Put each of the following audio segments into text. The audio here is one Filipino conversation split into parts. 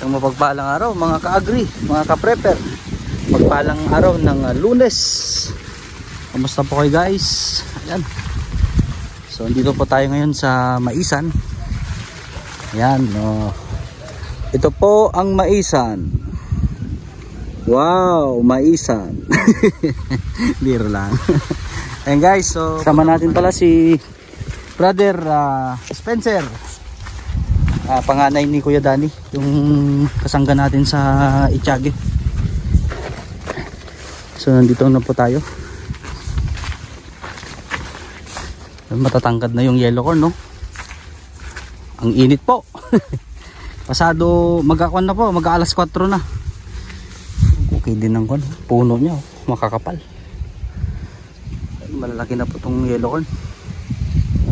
Isang mapagpalang araw mga ka-agri, mga ka-prepper. Pagpalang araw ng Lunes. Kamusta po kayo guys? Ayan. So dito po tayo ngayon sa Maisan. Ayan, ito po ang Maisan. Wow, Maisan. Biro lang. Ayan guys, so sama natin pala si Brother Spencer. Panganay ni Kuya Danny, yung kasangga natin sa Itiage. So nandito na po tayo. Matatangkad na yung yellow corn, no? Ang init po. Pasado mag-akwan na po, mag-alas 4 na. Okay din ang puno niya, makakapal. Malalaki na po itong yellow corn.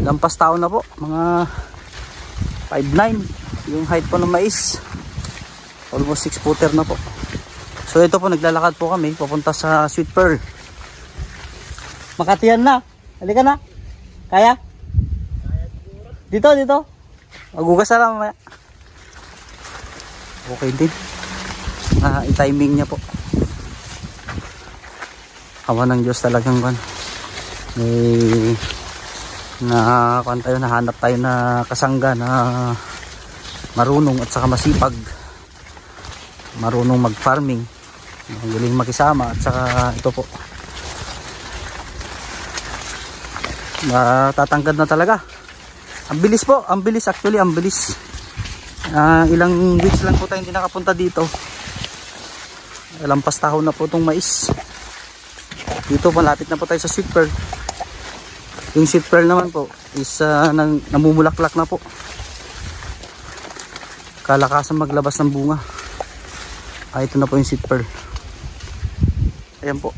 Lampas taon na po, mga 5'9" yung height po ng mais. Almost 6 footer na po. So ito po, naglalakad po kami papunta sa Sweet Pearl. Makatiyan na. Halika na. Kaya? Dito. Magugas na lang mamaya. Okay din. I-timing niya po. Awa ng Diyos talagang nahanap tayo na kasangga na marunong at saka masipag, marunong mag-farming, magaling makisama, at saka ito po matatangkad na talaga. Ang bilis po, ang bilis actually, ang bilis. Ilang weeks lang po tayo hindi nakapunta dito. Lampas tahon na po itong mais. Dito malapit na po tayo sa Sweet Pearl. Yung Sweet Pearl naman po is namumulaklak na po. Kalakasan maglabas ng bunga. Ito na po yung Sweet Pearl. Ayan po.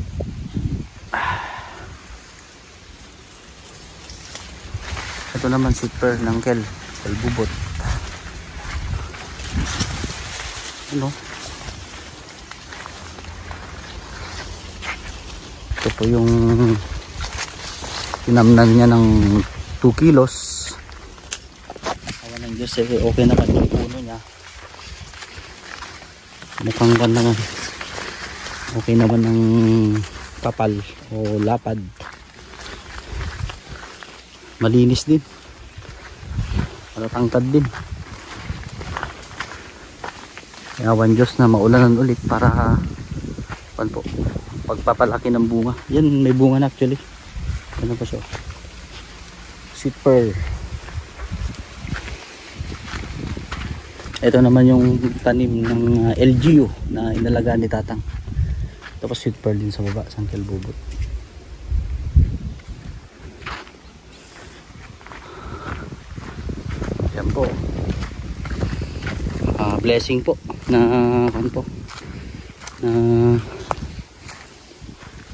Ito naman Sweet Pearl ng Kel Bubot. Ano? Ito po yung tinamnan niya ng 2 kilos. Awan ng Diyos, okay naman yung puno niya. Mukhang naman okay naman ng kapal o lapad. Malinis din, matatangkad din. Awan Diyos na maulanan ulit para pagpapalaki ng bunga. Yan, may bunga na actually. Ano pa siya? Sweet Pearl. Ito naman yung tanim ng LGU na inalagaan ni Tatang. Tapos Sweet Pearl din sa baba, Sangkel Bubot. Yan po. Blessing po na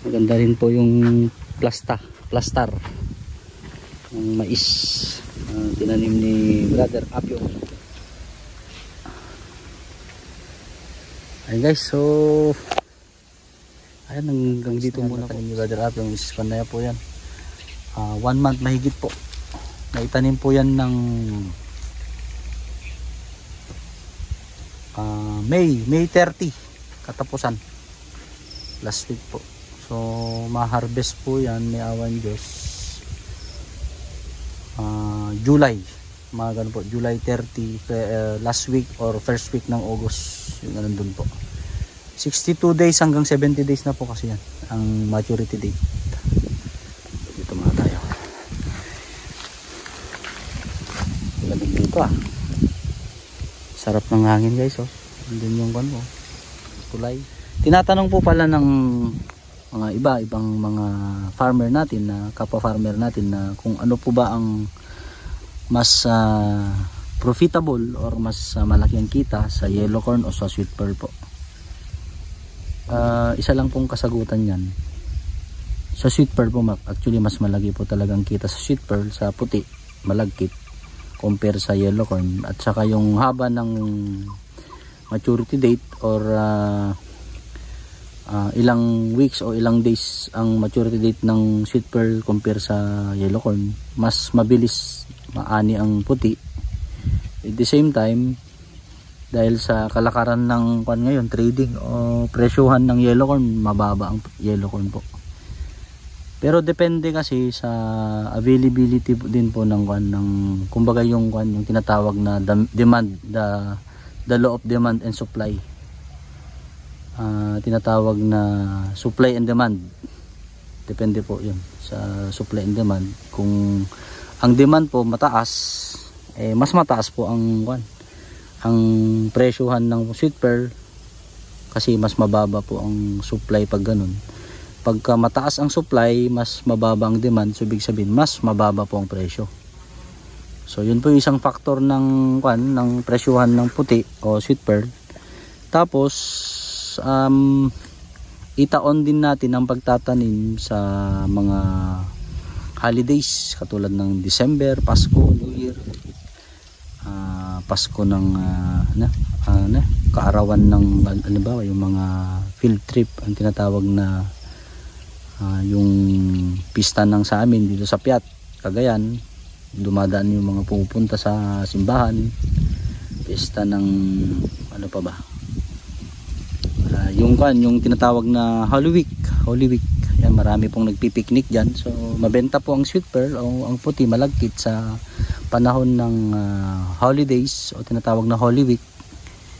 maganda rin po yung plastar ng mais tinanim ni Brother Apio. Ayun guys, so ayan, hanggang dito muna po ni Brother Apio. Is panaya po yan, 1 month mahigit po. Naitanim po yan ng May 30 katapusan last week po. So ma-harvest po yan, may awan Diyos, July, mga ganun po, July 30, last week or first week ng August, yung nandun po. 62 days hanggang 70 days na po kasi yan ang maturity date. Dito mga tayo. Lamig dito sarap ng hangin guys, andun yung tulay. Tinatanong po pala ng mga ibang mga farmer natin, na kapwa farmer natin, na kung ano po ba ang mas profitable or mas malaki ang kita sa yellow corn o sa Sweet Pearl po. Isa lang pong kasagutan yan. Sa Sweet Pearl po actually mas malaki po talagang kita sa Sweet Pearl, sa puti malagkit compare sa yellow corn. At saka yung haba ng maturity date or ilang weeks o ilang days ang maturity date ng Sweet Pearl compare sa yellow corn, mas mabilis maani ang puti. At the same time, dahil sa kalakaran ng kwan ngayon, trading o presyuhan ng yellow corn, mababa ang yellow corn po. Pero depende kasi sa availability din po ng kwan, ng kumbaga yung kwan, yung tinatawag na demand, the law of demand and supply. Tinatawag na supply and demand. Depende po 'yun sa supply and demand. Kung ang demand po mataas, mas mataas po ang kwan, ang presyuhan ng sweet pearl, kasi mas mababa po ang supply pag ganun. Pagka mataas ang supply, mas mababa ang demand, so ibig sabihin mas mababa po ang presyo. So yun po yung isang factor ng kwan, ng presyuhan ng puti o sweet pearl. Tapos itaon din natin ang pagtatanim sa mga holidays katulad ng December, Pasko, New Year, Pasko ng kaarawan ng halimbawa yung mga field trip, ang tinatawag na yung pista ng sa amin dito sa Piat, Cagayan. Dumadaan yung mga pupunta sa simbahan, pista ng ano pa ba, yung tinatawag na Holy Week. Yan, marami pong nagpipiknik dyan. So mabenta po ang sweet pearl o ang puti malagkit sa panahon ng holidays o tinatawag na Holy Week,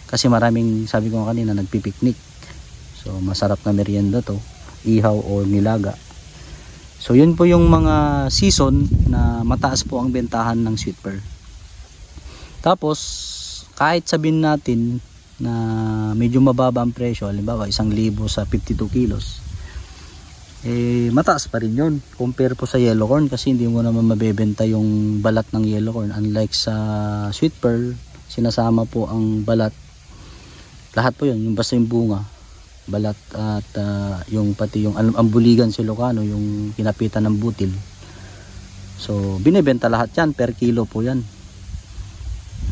kasi maraming, sabi ko kanina, nagpipiknik. So masarap na merienda to, ihaw o nilaga. So yun po yung mga season na mataas po ang bentahan ng sweet pearl. Tapos kahit sabihin natin na medyo mababa ang presyo, halimbawa 1,000 sa 52 kilos, mataas pa rin yun compare po sa yellow corn, kasi hindi mo naman mabebenta yung balat ng yellow corn. Unlike sa sweet pearl, sinasama po ang balat, lahat po yun, yung basta yung bunga, balat at yung pati yung ambuligan silocano, yung kinapitan ng butil. So binebenta lahat yan, per kilo po yan.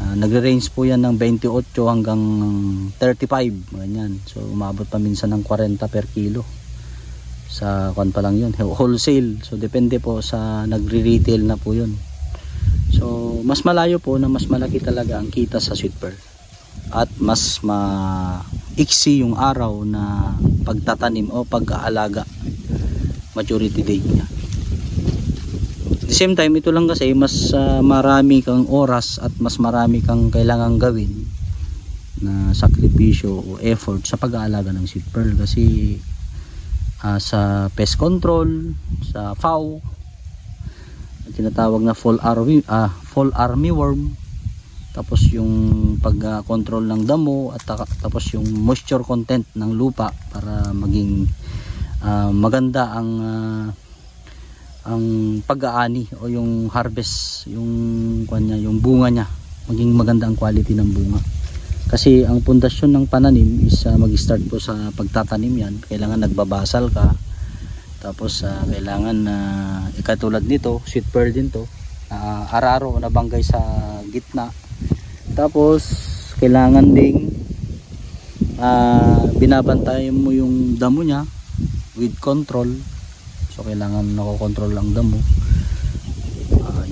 Nagre-range po yan ng 28 hanggang 35, ganyan. So umabot pa minsan ng 40 per kilo. Sa kwan pa lang yun, wholesale. So depende po sa nagre-retail na po yun. So mas malayo po na mas malaki talaga ang kita sa sweet pearl. At mas maiksi yung araw na pagtatanim o pag-aalaga, maturity date niya. At the same time, ito lang kasi mas marami kang oras at mas marami kang kailangang gawin na sakripisyo o effort sa pag-aalaga ng sweet pearl, kasi sa pest control, sa FAO, tinatawag na fall armyworm, tapos yung pag-control ng damo, at tapos yung moisture content ng lupa para maging maganda ang pag-aani o yung harvest, yung bunga niya, maging maganda ang quality ng bunga. Kasi ang pundasyon ng pananim is mag-start po sa pagtatanim yan. Kailangan nagbabasal ka, tapos kailangan katulad nito, sweet pearl din to, araro na banggay sa gitna. Tapos kailangan ding binabantayan mo yung damo niya with control. So kailangan nakokontrol ang damo.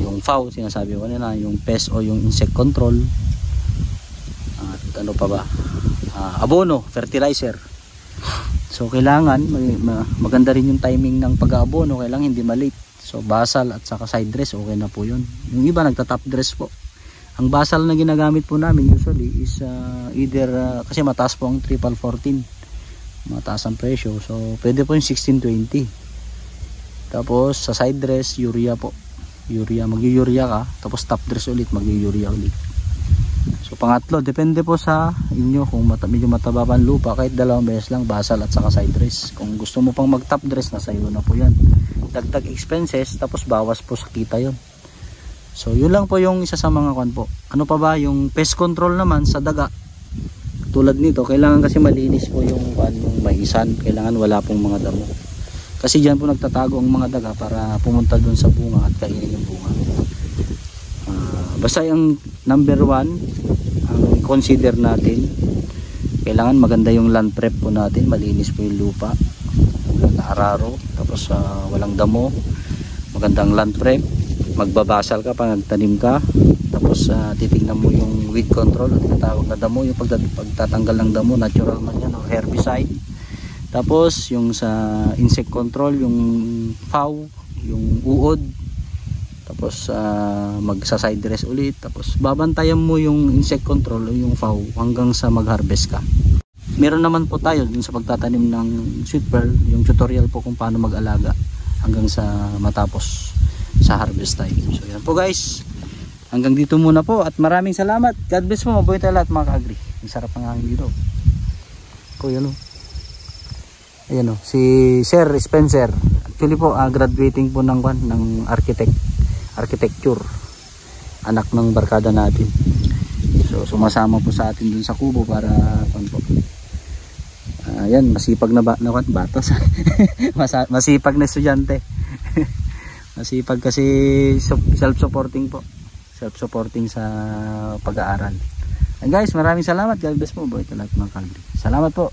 Yung FAO, sinasabi ko na yung pest o yung insect control. At ano pa ba, abono, fertilizer. So kailangan maganda rin yung timing ng pag-aabono. Kailangan hindi malate. So basal at saka side dress, okay na po yun. Yung iba nagta-top dress po. Ang basal na ginagamit po namin usually is either kasi mataas po ang 1414, mataas ang presyo, so pwede po yung 1620. Tapos sa side dress, urea po, mag-urea ka, tapos top dress ulit, mag-urea ulit. So pangatlo, depende po sa inyo kung medyo mataba pa ang lupa, kahit 2 beses lang basal at saka side dress. Kung gusto mo pang mag top dress, nasa iyo na po yan, dagdag expenses, tapos bawas po sa kita yon. So yun lang po yung isa sa mga kwan po. Ano pa ba, yung pest control naman sa daga, tulad nito, kailangan kasi malinis po yung maisan, kailangan wala pong mga damo, kasi dyan po nagtatago ang mga daga para pumunta dun sa bunga at kainin yung bunga. Basta yung number 1 ang consider natin, kailangan maganda yung land prep po natin, malinis po yung lupa, walang araro, tapos walang damo, magandang land prep, magbabasal ka pa, nagtanim ka, tapos titingnan mo yung weed control, at tinatawag na damo, yung pagtatanggal ng damo, natural man yan, or herbicide. Tapos yung sa insect control, yung FAW, yung uod. Tapos magsa-side dress ulit. Tapos babantayan mo yung insect control o yung FAW hanggang sa mag-harvest ka. Meron naman po tayo dun sa pagtatanim ng sweet pearl, yung tutorial po kung paano mag-alaga hanggang sa matapos sa harvest time. So yan po guys, hanggang dito muna po at maraming salamat. God bless po, mabuhay tayo lahat mga ka-agri. Ang sarap ng hangin dito. Yan o. Ayan o, si Sir Spencer. Actually po, graduating po ng architecture. Anak ng barkada natin. So sumasama po sa atin dun sa kubo para ayan, masipag na bata. Masipag na estudyante. Masipag kasi self-supporting po. Self-supporting sa pag-aaral. And guys, maraming salamat. God bless po. Buhay lahat mga ka-agri. Salamat po.